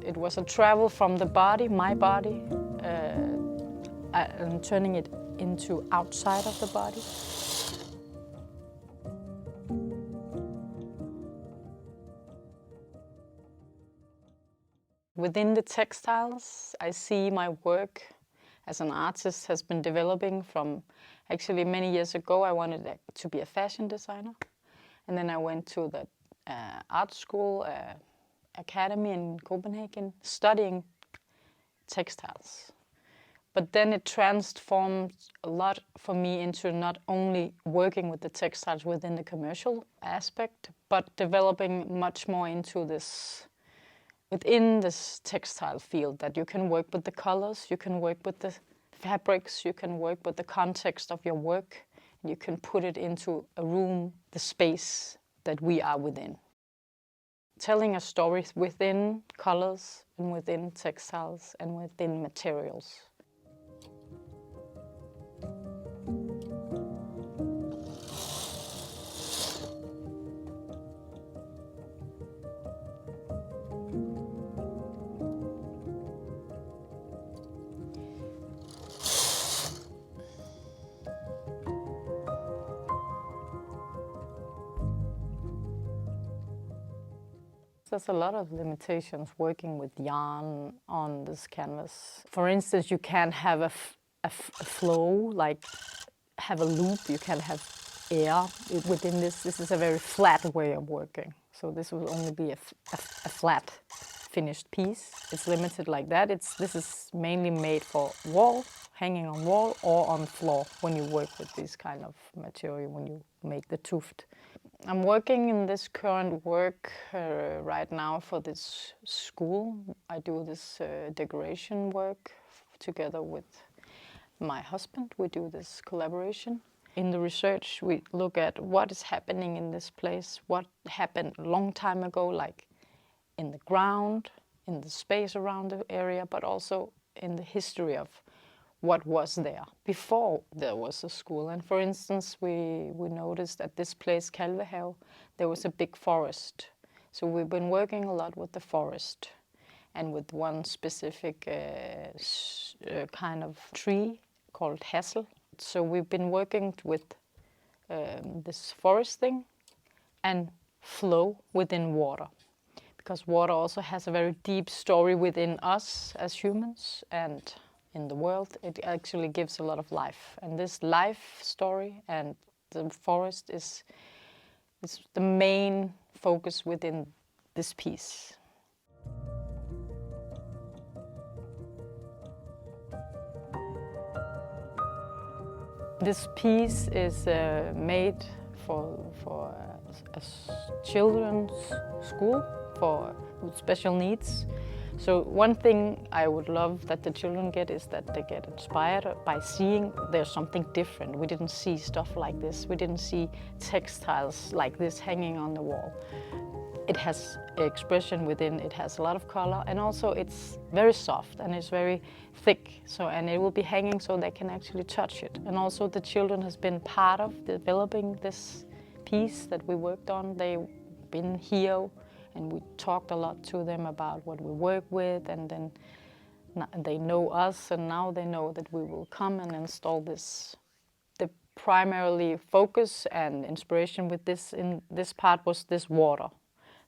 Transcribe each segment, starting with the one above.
It was a travel from the body, my body, and turning it into outside of the body. Within the textiles, I see my work as an artist has been developing from actually many years ago. I wanted to be a fashion designer. And then I went to the art school, academy in Copenhagen, studying textiles. But then it transformed a lot for me into not only working with the textiles within the commercial aspect, but developing much more into this, within this textile field, that you can work with the colors, you can work with the fabrics, you can work with the context of your work, and you can put it into a room, the space that we are within. Telling a story within colors and within textiles and within materials. There's a lot of limitations working with yarn on this canvas. For instance, you can't have a flow, like have a loop, you can't have air within this. This is a very flat way of working. So this will only be a flat finished piece. It's limited like that. This is mainly made for wall, hanging on wall or on floor when you work with this kind of material, when you make the tuft. I'm working in this current work right now for this school. I do this decoration work together with my husband. We do this collaboration. In the research, we look at what is happening in this place, what happened a long time ago, like in the ground, in the space around the area, but also in the history of what was there before there was a school. And for instance, we noticed at this place, Kalvehave, there was a big forest. So we've been working a lot with the forest and with one specific kind of tree called hassel. So we've been working with this forest thing and flow within water, because water also has a very deep story within us as humans and in the world. It actually gives a lot of life. And this life story and the forest is the main focus within this piece. This piece is made for a children's school with special needs. So one thing I would love that the children get is that they get inspired by seeing there's something different. We didn't see stuff like this. We didn't see textiles like this hanging on the wall. It has expression within, it has a lot of color, and also it's very soft and it's very thick. And it will be hanging so they can actually touch it. And also the children has been part of developing this piece that we worked on. They've been here and we talked a lot to them about what we work with, and then they know us, and now they know that we will come and install this. The primarily focus and inspiration with this in this part was this water.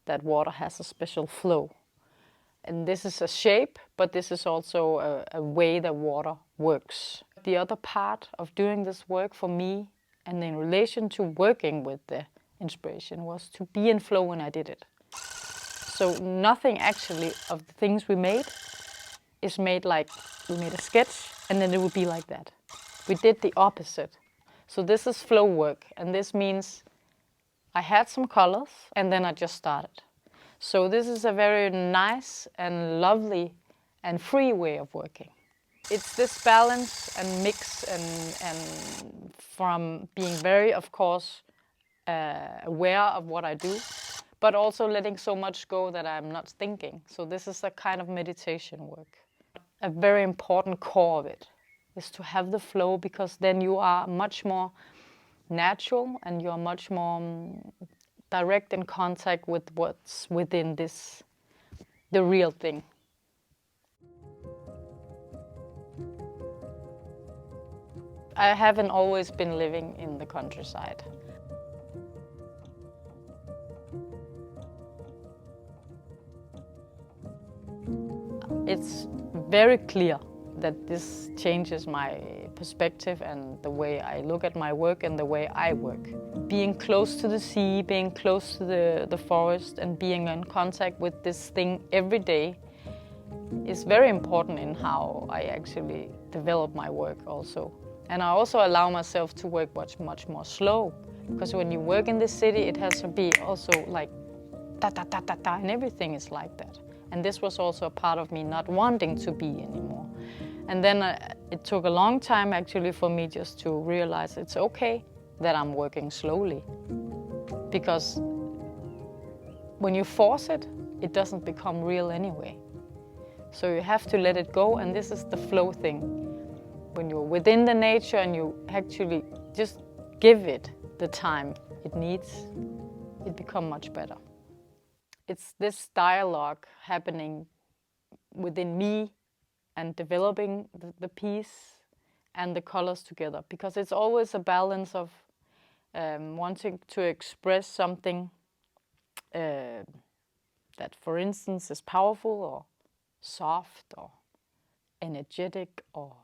That water has a special flow. And this is a shape, but this is also a way that water works. The other part of doing this work for me, and in relation to working with the inspiration, was to be in flow when I did it. So nothing actually of the things we made is made like we made a sketch and then it would be like that. We did the opposite. So this is flow work, and this means I had some colors and then I just started. So this is a very nice and lovely and free way of working. It's this balance and mix and from being very, of course, aware of what I do, but also letting so much go that I'm not thinking. So this is a kind of meditation work. A very important core of it is to have the flow, because then you are much more natural and you are much more direct in contact with what's within this, the real thing. I haven't always been living in the countryside. It's very clear that this changes my perspective and the way I look at my work and the way I work. Being close to the sea, being close to the forest and being in contact with this thing every day is very important in how I actually develop my work also. And I also allow myself to work much more slow, because when you work in the city it has to be also like da da da da da, and everything is like that. And this was also a part of me not wanting to be anymore. And then it took a long time actually for me just to realize it's okay that I'm working slowly. Because when you force it, it doesn't become real anyway. So you have to let it go, and this is the flow thing. When you're within the nature and you actually just give it the time it needs, it becomes much better. It's this dialogue happening within me and developing the piece and the colors together, because it's always a balance of wanting to express something that, for instance, is powerful or soft or energetic or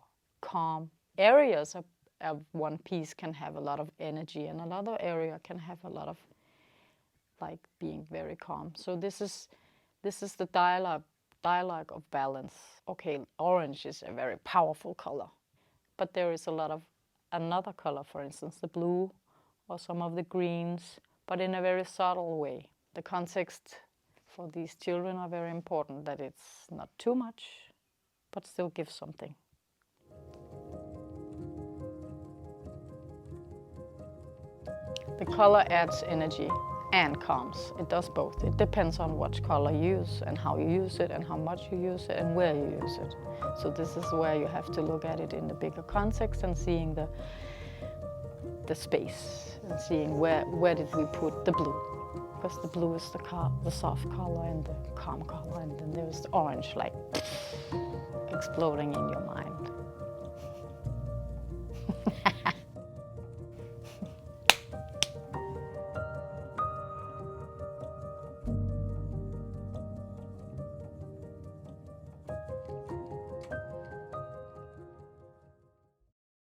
calm. Areas of one piece can have a lot of energy, and another area can have a lot of like being very calm. So this is the dialogue of balance. Okay, orange is a very powerful color, but there is a lot of another color, for instance, the blue or some of the greens, but in a very subtle way. The context for these children are very important, that it's not too much, but still gives something. The color adds energy and calms. It does both. It depends on what color you use and how you use it and how much you use it and where you use it. So this is where you have to look at it in the bigger context and seeing the space and seeing where did we put the blue. Because the blue is the soft color and the calm color, and then there's the orange like exploding in your mind.